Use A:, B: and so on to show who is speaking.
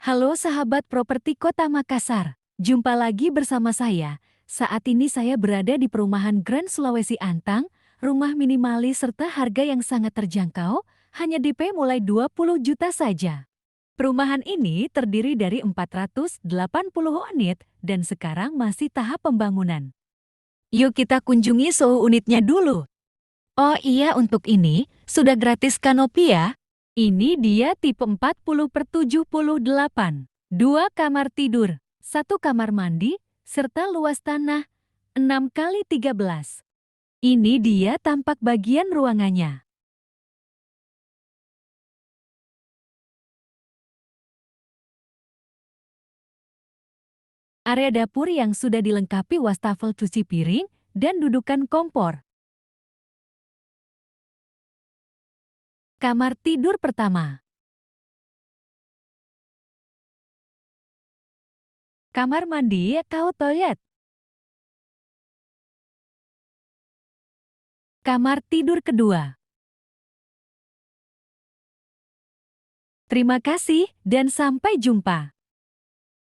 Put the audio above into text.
A: Halo sahabat properti Kota Makassar, jumpa lagi bersama saya. Saat ini saya berada di perumahan Grand Sulawesi Antang, rumah minimalis serta harga yang sangat terjangkau, hanya DP mulai 20 juta saja. Perumahan ini terdiri dari 480 unit dan sekarang masih tahap pembangunan. Yuk kita kunjungi suhu unitnya dulu. Oh iya, untuk ini sudah gratis kanopi ya. Ini dia tipe 40/78. Dua kamar tidur, satu kamar mandi, serta luas tanah 6x13. Ini dia tampak bagian ruangannya. Area dapur yang sudah dilengkapi wastafel cuci piring dan dudukan kompor. Kamar tidur pertama. Kamar mandi atau toilet. Kamar tidur kedua. Terima kasih dan sampai jumpa.